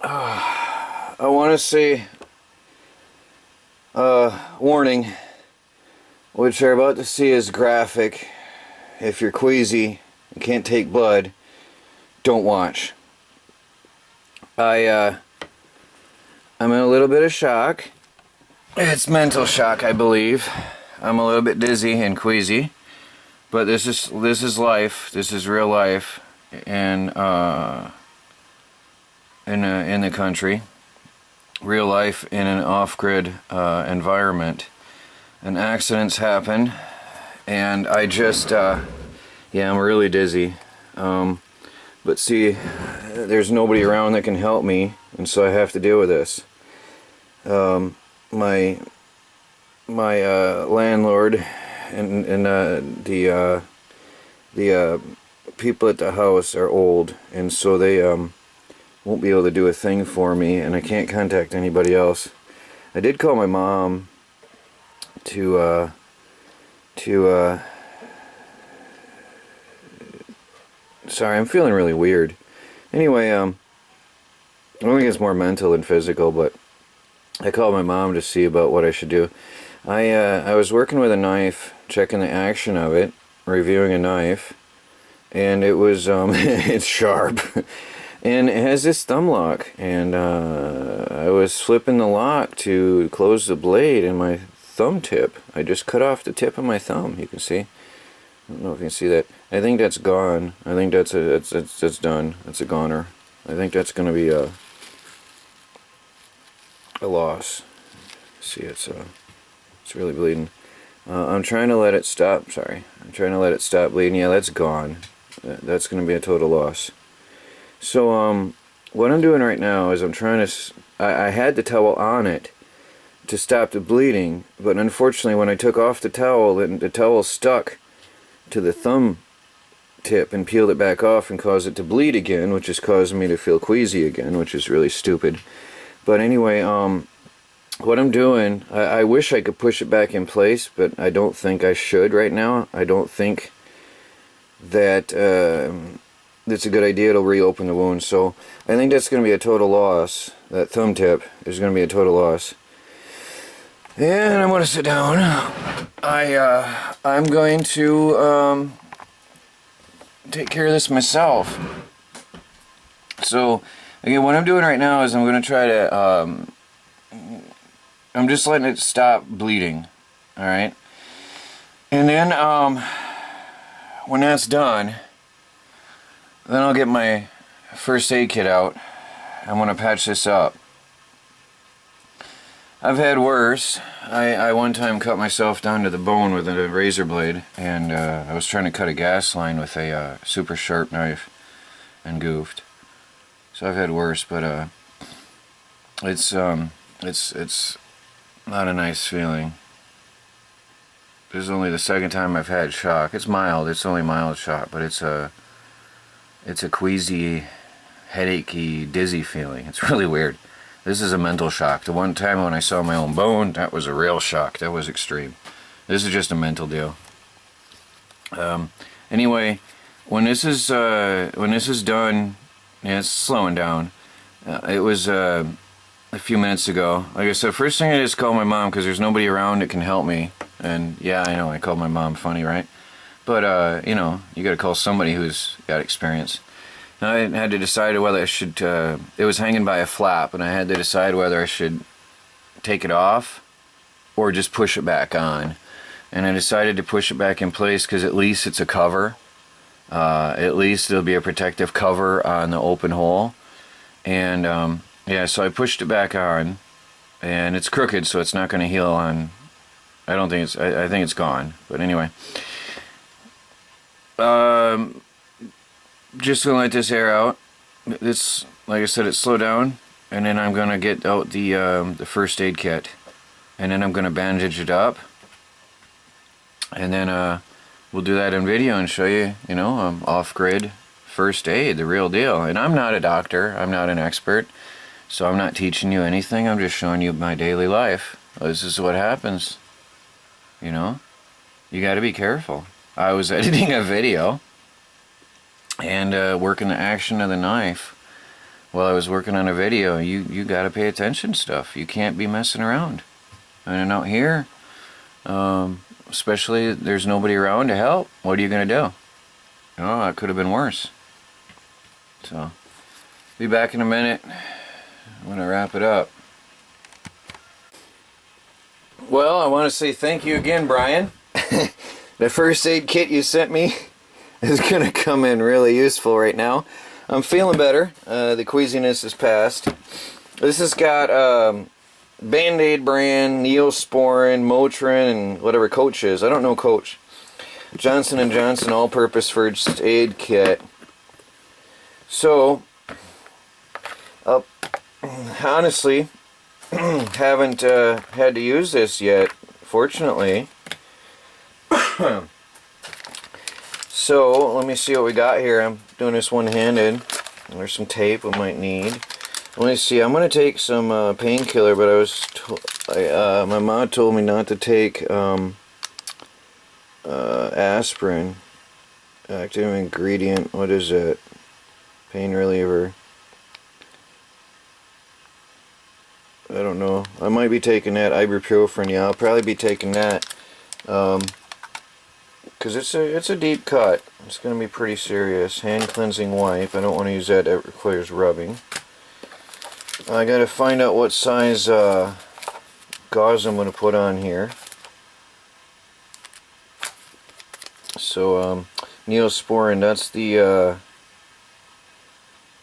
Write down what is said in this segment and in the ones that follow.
I want to say, warning, what you're about to see is graphic. If you're queasy and can't take blood, don't watch. I'm in a little bit of shock. It's mental shock, I believe. I'm a little bit dizzy and queasy, but this is life. This is real life, and in the country. Real life in an off-grid environment. An accident's happened, and I just, yeah, I'm really dizzy. But see, there's nobody around that can help me, and so I have to deal with this. My landlord and the people at the house are old, and so they won't be able to do a thing for me, and I can't contact anybody else. I did call my mom to sorry, I'm feeling really weird. Anyway, I think it's more mental than physical, but I called my mom to see about what I should do. I was working with a knife, checking the action of it, reviewing a knife, and it was it's sharp. And it has this thumb lock, and I was flipping the lock to close the blade, and my thumb tip, I just cut off the tip of my thumb. You can see. I don't know if you can see that. I think that's gone. I think that's done. That's a goner. I think that's going to be a loss. See, it's really bleeding. I'm trying to let it stop. Sorry, I'm trying to let it stop bleeding. Yeah, that's gone. That's going to be a total loss. So, what I'm doing right now is I'm trying to, I had the towel on it to stop the bleeding, but unfortunately when I took off the towel, the towel stuck to the thumb tip and peeled it back off and caused it to bleed again, which is causing me to feel queasy again, which is really stupid. But anyway, what I'm doing, I wish I could push it back in place, but I don't think I should right now. I don't think that it's a good idea to reopen the wound, so I think that's going to be a total loss. That thumb tip is going to be a total loss. And I'm going to sit down. I'm going to take care of this myself. So again, what I'm doing right now is I'm going to try to I'm just letting it stop bleeding. All right, and then when that's done, then I'll get my first aid kit out. I'm going to patch this up. I've had worse. I one time cut myself down to the bone with a razor blade, and I was trying to cut a gas line with a super sharp knife and goofed. So I've had worse, but it's not a nice feeling. This is only the second time I've had shock. It's mild. It's only mild shock, but it's a queasy, headachy, dizzy feeling. It's really weird. This is a mental shock. The one time when I saw my own bone, that was a real shock. That was extreme. This is just a mental deal. Anyway, when this is done, yeah, it's slowing down. It was a few minutes ago. Like I said, first thing I did is call my mom because there's nobody around that can help me. And yeah, I know I called my mom. Funny, right? But you know, you got to call somebody who's got experience. I had to decide whether I should, it was hanging by a flap, and I had to decide whether I should take it off or just push it back on. And I decided to push it back in place because at least it's a cover. At least there'll be a protective cover on the open hole. And yeah, so I pushed it back on, and it's crooked, so it's not going to heal on, I don't think it's, I think it's gone. But anyway. Just gonna let this air out. It's, like I said, it's slow down, and then I'm gonna get out the first aid kit, and then I'm gonna bandage it up, and then we'll do that in video and show you, you know, off-grid first aid, the real deal. And I'm not a doctor, I'm not an expert, so I'm not teaching you anything. I'm just showing you my daily life. This is what happens. You know, you got to be careful. I was editing a video and working the action of the knife while I was working on a video. You got to pay attention to stuff. You can't be messing around. And out here, especially there's nobody around to help. What are you gonna do? Oh, it could have been worse. So, be back in a minute. I'm gonna wrap it up. Well, I want to say thank you again, Brian. The first aid kit you sent me is going to come in really useful right now. I'm feeling better. The queasiness has passed. This has got Band-Aid brand, Neosporin, Motrin, and whatever Coach is. I don't know Coach. Johnson & Johnson all-purpose first aid kit. So, honestly, haven't had to use this yet, fortunately. So, let me see what we got here. I'm doing this one-handed. There's some tape we might need. Let me see. I'm going to take some painkiller, but my mom told me not to take aspirin. Active ingredient. What is it? Pain reliever. I don't know. I might be taking that. Ibuprofen. Yeah, I'll probably be taking that. Because it's a deep cut. It's going to be pretty serious. Hand cleansing wipe. I don't want to use that. It requires rubbing. I got to find out what size gauze I'm going to put on here. So Neosporin. That's the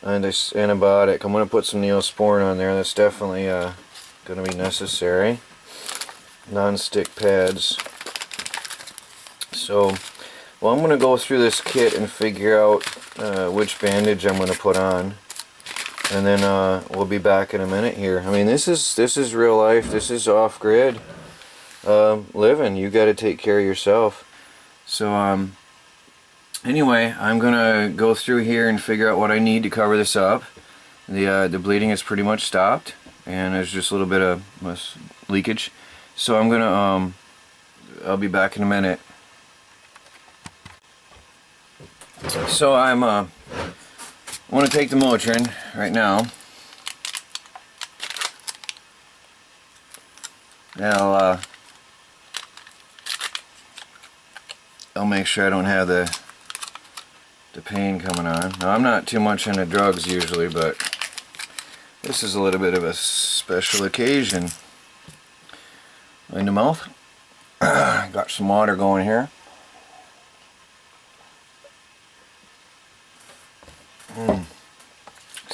antibiotic. I'm going to put some Neosporin on there. That's definitely going to be necessary. Non-stick pads. So, well, I'm going to go through this kit and figure out which bandage I'm going to put on, and then we'll be back in a minute here. I mean, this is real life. This is off-grid living. You got to take care of yourself. So, anyway, I'm going to go through here and figure out what I need to cover this up. The bleeding is pretty much stopped, and there's just a little bit of leakage. So I'm going to, I'll be back in a minute. So I want to take the Motrin right now. Now I'll make sure I don't have the pain coming on. Now I'm not too much into drugs usually, but this is a little bit of a special occasion. In the mouth. Got some water going here.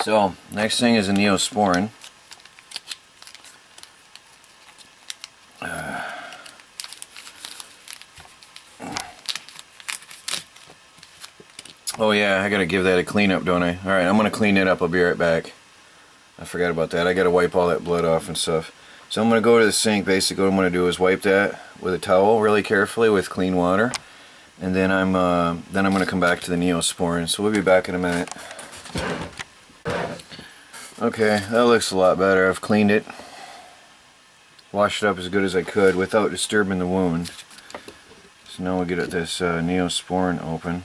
So, next thing is a Neosporin. Oh yeah, I gotta give that a clean up, don't I? Alright, I'm gonna clean it up. I'll be right back. I forgot about that. I gotta wipe all that blood off and stuff. So I'm gonna go to the sink. Basically what I'm gonna do is wipe that with a towel really carefully with clean water. And then I'm gonna come back to the Neosporin. So we'll be back in a minute. Okay, that looks a lot better. I've cleaned it. Washed it up as good as I could without disturbing the wound. So now we'll get this Neosporin open.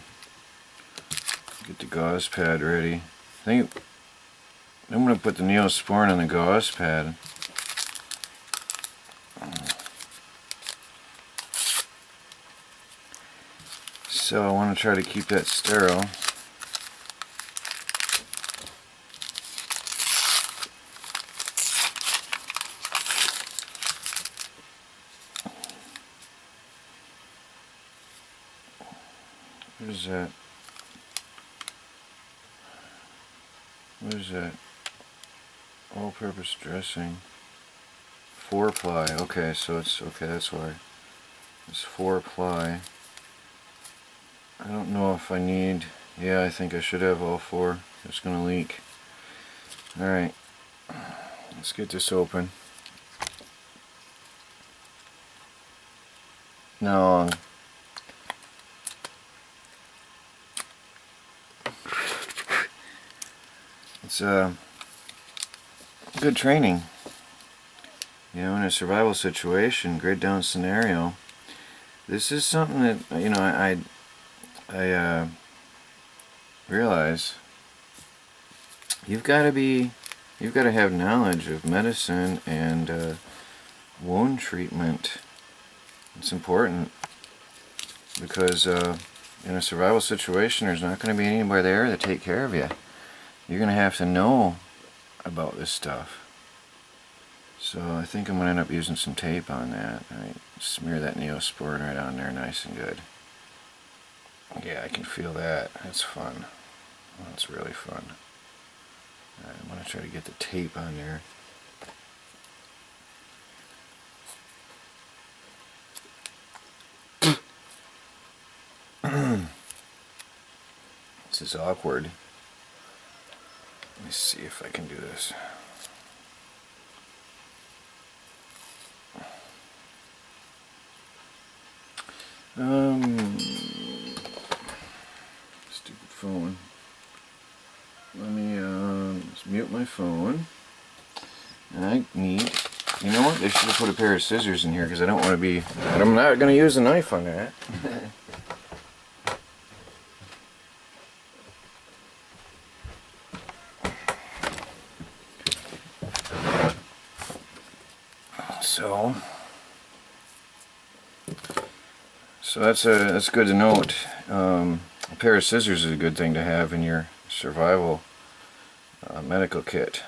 Get the gauze pad ready. I think I'm going to put the Neosporin on the gauze pad. So I want to try to keep that sterile. What is that? What is that? All-purpose dressing. 4-ply. Okay, so it's okay. That's why it's 4-ply. I don't know if I need. Yeah, I think I should have all 4. It's gonna leak. All right, let's get this open. Now. It's good training, you know, in a survival situation, grid down scenario. This is something that, you know, I realize, you've got to have knowledge of medicine and wound treatment. It's important because in a survival situation, there's not going to be anybody there to take care of you. You're going to have to know about this stuff. So I think I'm going to end up using some tape on that. I smear that Neosporin right on there nice and good. Yeah, I can feel that. That's fun. That's really fun. Alright, I'm going to try to get the tape on there. This is awkward. Let me see if I can do this. Stupid phone. Let me just mute my phone. And I need, you know what? They should have put a pair of scissors in here because I don't want to be, I'm not going to use a knife on that. So that's good to note. A pair of scissors is a good thing to have in your survival medical kit.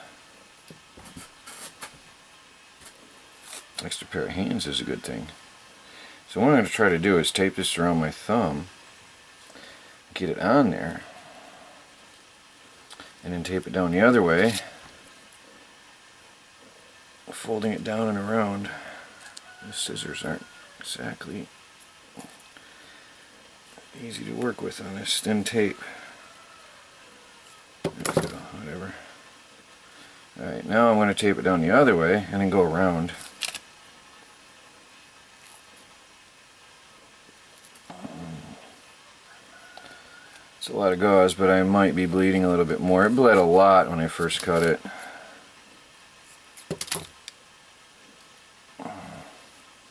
Extra pair of hands is a good thing. So what I'm going to try to do is tape this around my thumb, get it on there, and then tape it down the other way, folding it down and around. The scissors aren't exactly easy to work with on this thin tape. There we go, whatever. Alright, now I'm going to tape it down the other way and then go around. It's a lot of gauze, but I might be bleeding a little bit more. It bled a lot when I first cut it.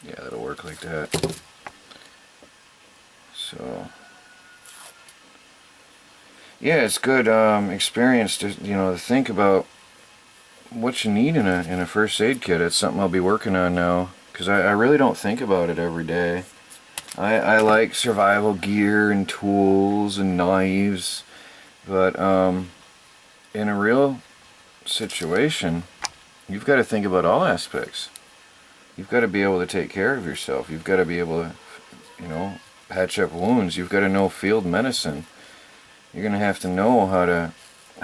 Yeah, that'll work like that. So, yeah, it's good experience to to think about what you need in a first aid kit. It's something I'll be working on now because I really don't think about it every day. I like survival gear and tools and knives, but in a real situation, you've got to think about all aspects. You've got to be able to take care of yourself. You've got to be able to, patch up wounds. You've got to know field medicine. You're going to have to know how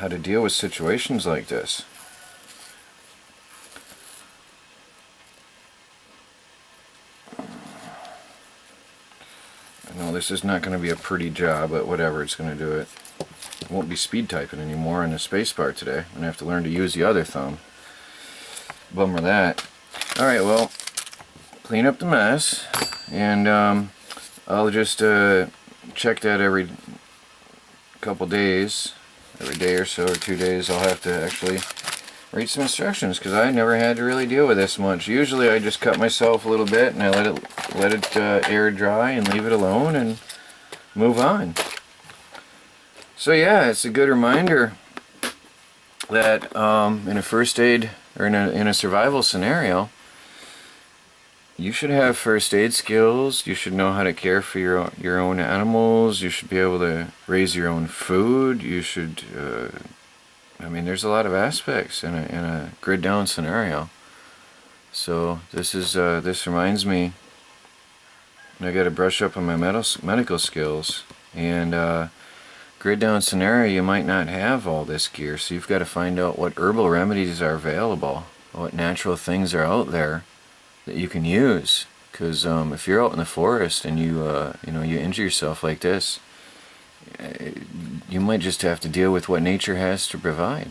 to deal with situations like this. I know this is not going to be a pretty job, but whatever, it's going to do it. I won't be speed typing anymore in the spacebar today. I'm going to have to learn to use the other thumb. Bummer that. Alright, well, clean up the mess, and I'll just check that every couple days, every day or so, or 2 days. I'll have to actually read some instructions because I never had to really deal with this much. Usually I just cut myself a little bit and I let it air dry and leave it alone and move on. So yeah, it's a good reminder that in a first aid or in a survival scenario, you should have first aid skills. You should know how to care for your own animals. You should be able to raise your own food. You should, there's a lot of aspects in a grid down scenario. So this reminds me, I got to brush up on my medical skills. And grid down scenario, you might not have all this gear, so you've got to find out what herbal remedies are available, what natural things are out there that you can use. Because if you're out in the forest and you injure yourself like this, you might just have to deal with what nature has to provide.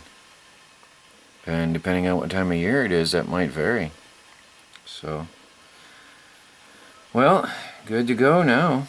And depending on what time of year it is, that might vary. So, well, good to go now.